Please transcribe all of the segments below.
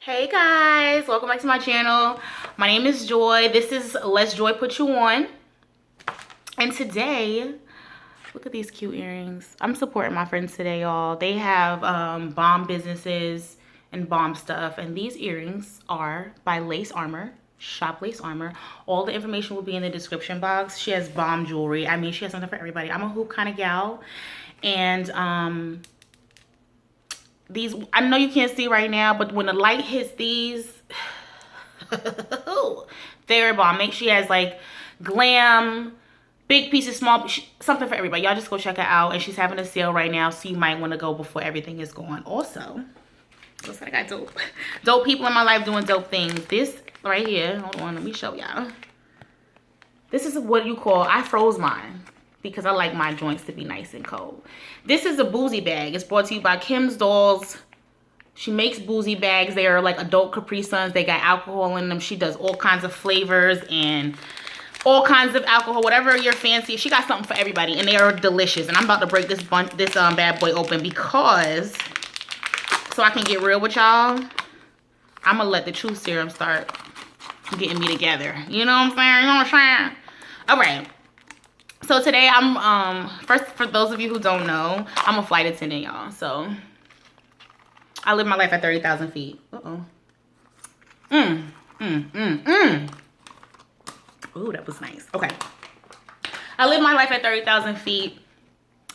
Hey guys, welcome back to my channel. My name is Joy. This is Let's Joy Put You On. And today, look at these cute earrings. I'm supporting my friends today, y'all. They have bomb businesses and bomb stuff. And these earrings are by Lace Armor. Shop Lace Armor. All the information will be in the description box. She has bomb jewelry. I mean, she has something for everybody. I'm a hoop kind of gal. And these, I know you can't see right now, but when the light hits these, they're bomb. She has like glam, big pieces, small, something for everybody. Y'all just go check her out. And she's having a sale right now, so you might want to go before everything is gone. Also, looks like I got dope people in my life doing dope things. This right here, hold on, let me show y'all. This is what you call, I froze mine because I like my joints to be nice and cold. This is a boozy bag. It's brought to you by Kim's Dolls. She makes boozy bags. They are like adult Capri Suns. They got alcohol in them. She does all kinds of flavors and all kinds of alcohol, whatever you're fancy. She got something for everybody, and they are delicious. And I'm about to break this bad boy open because, so I can get real with y'all, I'm gonna let the truth serum start getting me together. You know what I'm saying? You know what I'm saying? All right. So today I'm, first, for those of you who don't know, I'm a flight attendant, y'all. So I live my life at 30,000 feet. Uh-oh. Ooh, that was nice. Okay. I live my life at 30,000 feet.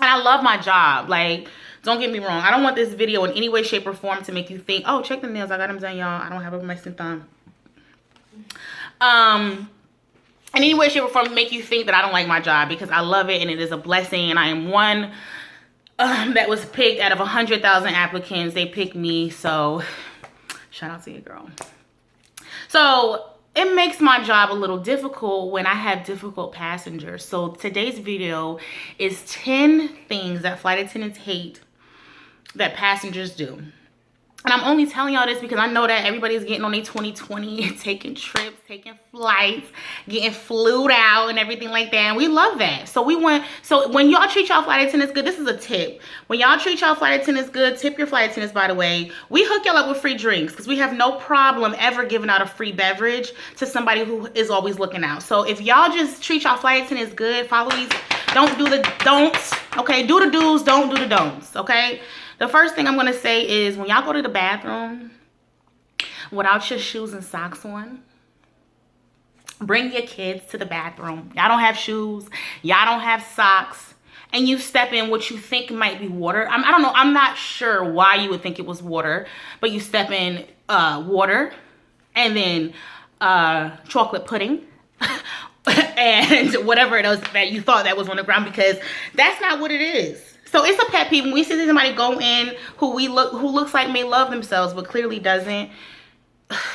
And I love my job. Like, don't get me wrong. I don't want this video in any way, shape, or form to make you think, oh, check the nails. I got them done, y'all. I don't have a Mexican thumb. In any way, shape, or form, make you think that I don't like my job, because I love it and it is a blessing. And I am one that was picked out of 100,000 applicants. They picked me. So shout out to you, girl. So it makes my job a little difficult when I have difficult passengers. So today's video is 10 things that flight attendants hate that passengers do. And I'm only telling y'all this because I know that everybody's getting on their 2020, taking trips, taking flights, getting flued out and everything like that. And we love that. So when y'all treat y'all flight attendants good, this is a tip. When y'all treat y'all flight attendants good, tip your flight attendants, by the way. We hook y'all up with free drinks because we have no problem ever giving out a free beverage to somebody who is always looking out. So if y'all just treat y'all flight attendants good, follow these, don't do the don'ts, okay? Do the do's, don't do the don'ts, okay? The first thing I'm going to say is when y'all go to the bathroom without your shoes and socks on, bring your kids to the bathroom. Y'all don't have shoes. Y'all don't have socks. And you step in what you think might be water. I don't know. I'm not sure why you would think it was water. But you step in water and then chocolate pudding. And whatever it is that you thought that was on the ground, because that's not what it is. So it's a pet peeve when we see somebody go in who looks like may love themselves but clearly doesn't.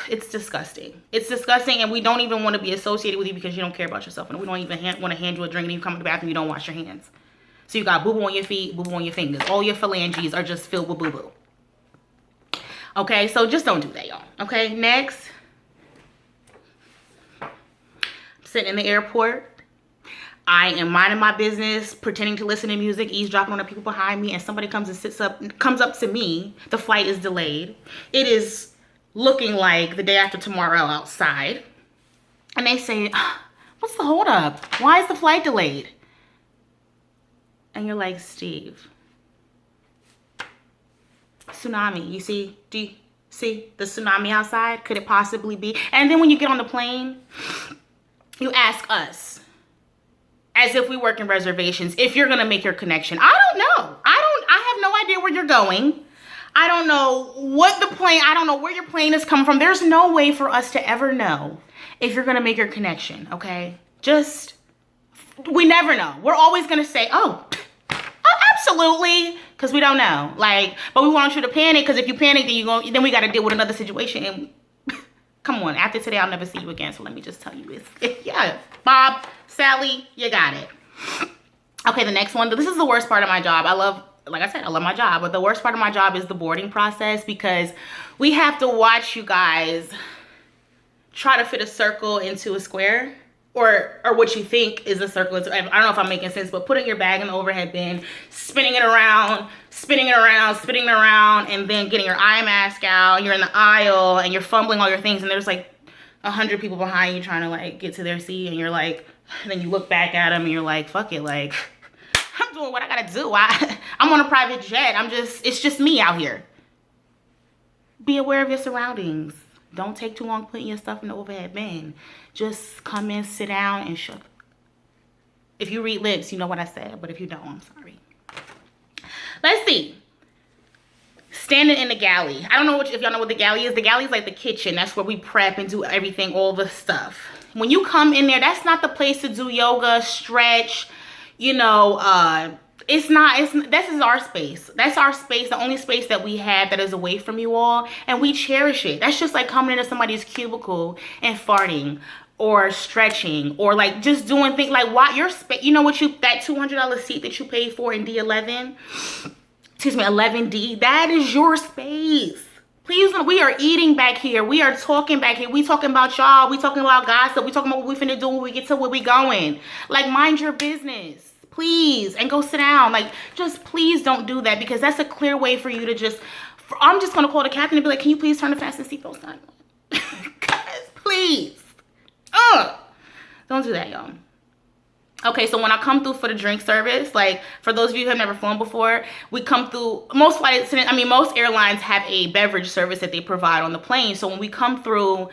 It's disgusting. It's disgusting, and we don't even want to be associated with you because you don't care about yourself, and we don't even want to hand you a drink, and you come to the bathroom, you don't wash your hands. So you got boo-boo on your feet, boo-boo on your fingers. All your phalanges are just filled with boo-boo. Okay, so just don't do that, y'all. Okay, next. I'm sitting in the airport. I am minding my business, pretending to listen to music, eavesdropping on the people behind me, and somebody comes up to me. The flight is delayed. It is looking like the day after tomorrow outside. And they say, what's the holdup? Why is the flight delayed? And you're like, Steve, tsunami. You see? Do you see the tsunami outside? Could it possibly be? And then when you get on the plane, you ask us, as if we work in reservations, if you're gonna make your connection. I don't know. I have no idea where you're going. I don't know I don't know where your plane is coming from. There's no way for us to ever know if you're gonna make your connection, okay? We never know. We're always gonna say, oh absolutely, because we don't know. But we want you to panic, because if you panic, then we gotta deal with another situation. And come on, after today, I'll never see you again. So let me just tell you this. Yeah, Bob, Sally, you got it. Okay, the next one. This is the worst part of my job. Like I said, I love my job. But the worst part of my job is the boarding process, because we have to watch you guys try to fit a circle into a square. or what you think is a circle. I don't know if I'm making sense, but putting your bag in the overhead bin, spinning it around, and then getting your eye mask out, and you're in the aisle, and you're fumbling all your things, and there's like 100 people behind you trying to like get to their seat, and you're like, and then you look back at them, and you're like, fuck it, like, I'm doing what I gotta do. I'm on a private jet. It's just me out here. Be aware of your surroundings. Don't take too long putting your stuff in the overhead bin. Just come in, sit down, and shut. If you read lips, you know what I said. But if you don't, I'm sorry. Let's see. Standing in the galley. I don't know if y'all know what the galley is. The galley is like the kitchen. That's where we prep and do everything, all the stuff. When you come in there, that's not the place to do yoga, stretch, you know, this is our space. That's our space, the only space that we have that is away from you all, and we cherish it. That's just like coming into somebody's cubicle and farting or stretching or like just doing things like what your space, you know what that $200 seat that you paid for in D11, excuse me, 11D, that is your space. Please, we are eating back here. We are talking back here. We talking about y'all. We talking about gossip. We talking about what we finna do when we get to where we going. Like, mind your business. Please, and go sit down. Like, just please don't do that, because that's a clear way for you to just, I'm just going to call the captain and be like, can you please turn the fasten seatbelt on? Guys, please. Don't do that, y'all. Okay, so when I come through for the drink service, like for those of you who have never flown before, we come through, most airlines have a beverage service that they provide on the plane. So when we come through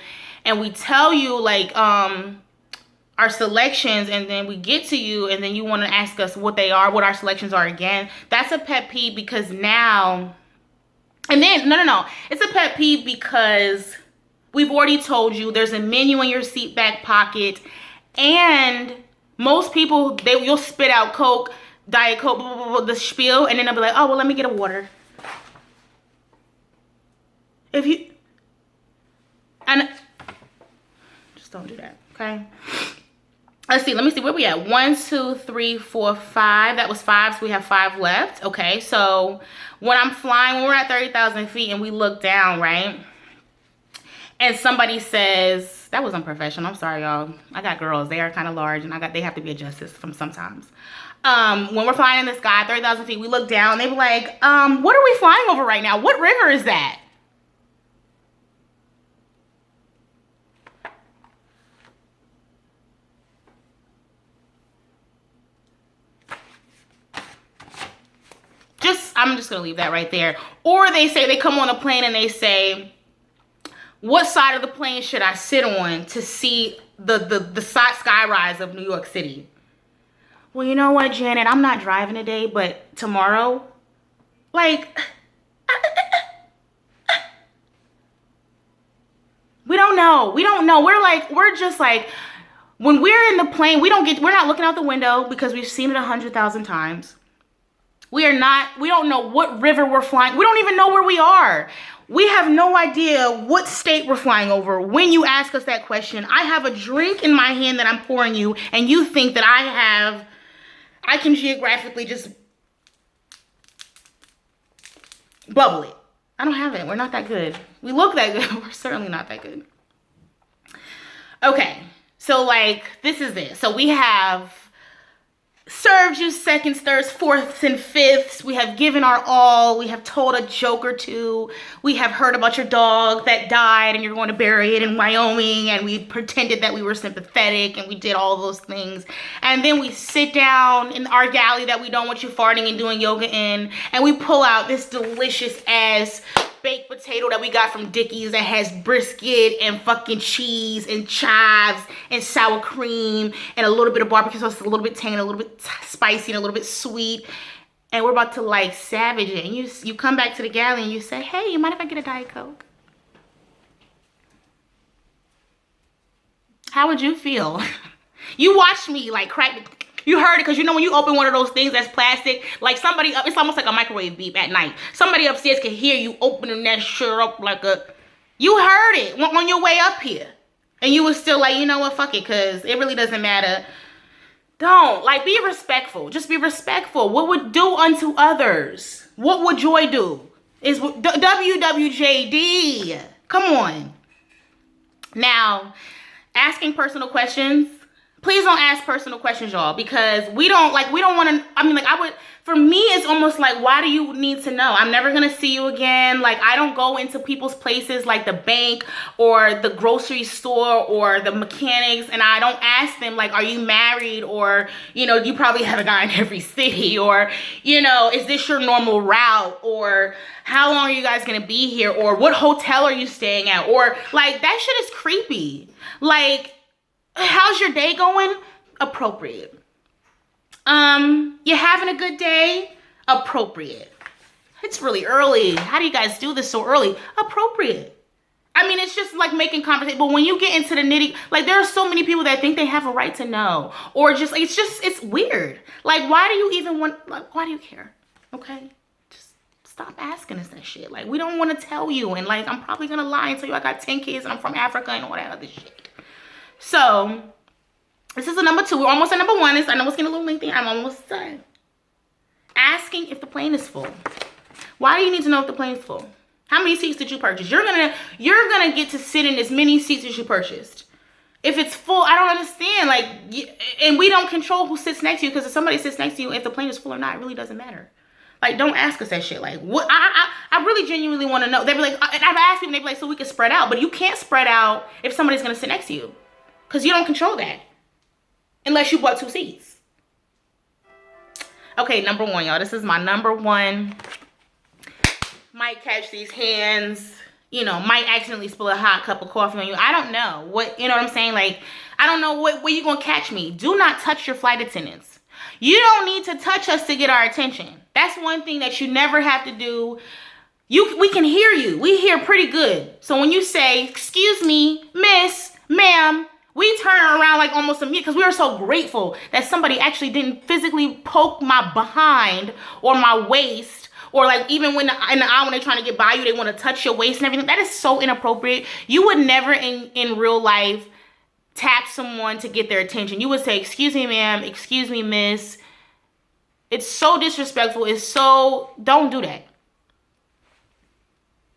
and we tell you like, our selections, and then we get to you and then you want to ask us what they are, what our selections are again, that's a pet peeve, because now, and then no, it's a pet peeve because we've already told you there's a menu in your seat back pocket, and most people, you'll spit out Coke, Diet Coke, blah, blah, blah, the spiel, and then they'll be like, oh, well, let me get a water. And just don't do that, okay? Let's see, let me see, where we at? 1, 2, 3, 4, 5. That was 5, so we have 5 left. Okay, so when I'm flying, when we're at 30,000 feet and we look down, right? And somebody says, that was unprofessional, I'm sorry, y'all. I got girls, they are kind of large, and they have to be adjusted from sometimes. When we're flying in the sky, 30,000 feet, we look down, they be like, what are we flying over right now? What river is that? I'm just gonna leave that right there. Or they come on a plane and they say, what side of the plane should I sit on to see the skyrise of New York City? Well, you know what, Janet, I'm not driving today, but tomorrow, like, we don't know. We're just like, when we're in the plane, we're not looking out the window because we've seen it 100,000 times. We don't know what river we're flying. We don't even know where we are. We have no idea what state we're flying over. When you ask us that question, I have a drink in my hand that I'm pouring you, and you think that I can geographically just bubble it. I don't have it. We're not that good. We look that good. We're certainly not that good. Okay, so like, this is it. So we have served you seconds, thirds, fourths, and fifths. We have given our all. We have told a joke or two. We have heard about your dog that died and you're going to bury it in Wyoming, and we pretended that we were sympathetic, and we did all those things. And then we sit down in our galley that we don't want you farting and doing yoga in, and we pull out this delicious ass baked potato that we got from Dickie's that has brisket and fucking cheese and chives and sour cream and a little bit of barbecue sauce, a little bit tangy, a little bit spicy, and a little bit sweet. And we're about to like savage it. And you come back to the galley and you say, hey, you mind if I get a Diet Coke? How would you feel? You watched me like crack. You heard it, because you know when you open one of those things that's plastic, like somebody up, it's almost like a microwave beep at night. Somebody upstairs can hear you opening that shit up like you heard it on your way up here. And you was still like, you know what, fuck it, because it really doesn't matter. Don't, like, be respectful. Just be respectful. What would do unto others? What would joy do? Is WWJD. Come on. Now, asking personal questions, Please don't ask personal questions, y'all, because we don't want to, I mean, like, for me, it's almost like, why do you need to know? I'm never going to see you again. Like, I don't go into people's places like the bank or the grocery store or the mechanics, and I don't ask them, like, are you married? Or, you know, you probably have a guy in every city, or, you know, is this your normal route? Or how long are you guys going to be here? Or what hotel are you staying at? Or, like, that shit is creepy. Like, how's your day going? Appropriate. You having a good day? Appropriate. It's really early. How do you guys do this so early? Appropriate. I mean, it's just like making conversation. But when you get into the nitty, like, there are so many people that think they have a right to know, or just, it's weird. Like, why do you even want, like, why do you care? Okay? Just stop asking us that shit. Like, we don't want to tell you. And, like, I'm probably going to lie and tell you I got 10 kids and I'm from Africa and all that other shit. So, this is the number 2. We're almost at number 1. I know it's getting a little lengthy. I'm almost done. Asking if the plane is full. Why do you need to know if the plane is full? How many seats did you purchase? You're gonna get to sit in as many seats as you purchased. If it's full, I don't understand. Like, and we don't control who sits next to you, because if somebody sits next to you, if the plane is full or not, it really doesn't matter. Like, don't ask us that shit. Like, what? I really genuinely want to know. They'd be like, and I've asked people, they'd be like, so we can spread out. But you can't spread out if somebody's gonna sit next to you, because you don't control that unless you bought 2 seats. Okay, number 1, y'all. This is my number 1. Might catch these hands, you know, might accidentally spill a hot cup of coffee on you. I don't know what, you know what I'm saying? Like, I don't know where you're going to catch me. Do not touch your flight attendants. You don't need to touch us to get our attention. That's one thing that you never have to do. We can hear you. We hear pretty good. So when you say, excuse me, miss, ma'am, we turn around like almost immediately, because we are so grateful that somebody actually didn't physically poke my behind or my waist, or like even when in the aisle when they're trying to get by you, they want to touch your waist and everything. That is so inappropriate. You would never in real life tap someone to get their attention. You would say, excuse me, ma'am, excuse me, miss. It's so disrespectful. It's so, don't do that.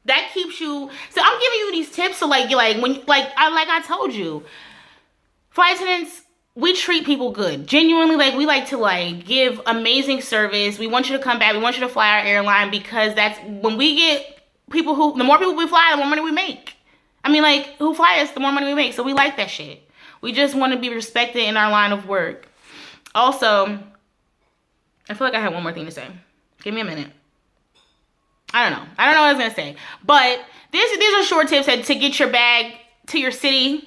That keeps you, so I'm giving you these tips. So like I told you, flight attendants, we treat people good. Genuinely, like, we like to, like, give amazing service. We want you to come back. We want you to fly our airline, because that's when we get people who, the more people we fly, the more money we make. I mean, like, who fly us, the more money we make. So we like that shit. We just want to be respected in our line of work. Also, I feel like I had one more thing to say. Give me a minute. I don't know what I was going to say. But these are short tips to get your bag to your city,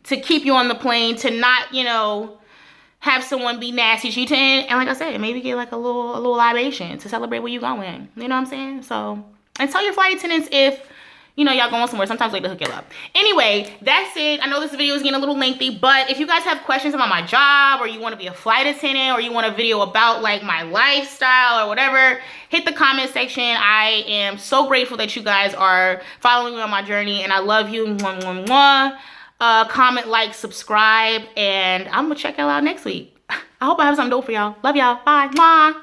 to keep you on the plane, to not, you know, have someone be nasty to you, and like I said, maybe get like a little libation to celebrate where you going. You know what I'm saying? So, and tell your flight attendants if, you know, y'all going somewhere. Sometimes they like to hook you up. Anyway, that's it. I know this video is getting a little lengthy, but if you guys have questions about my job, or you want to be a flight attendant, or you want a video about like my lifestyle or whatever, hit the comment section. I am so grateful that you guys are following me on my journey, and I love you. Mwah, mwah, mwah. Comment, like, subscribe, and I'm gonna check y'all out next week. I hope I have something dope for y'all. Love y'all. Bye. Mwah.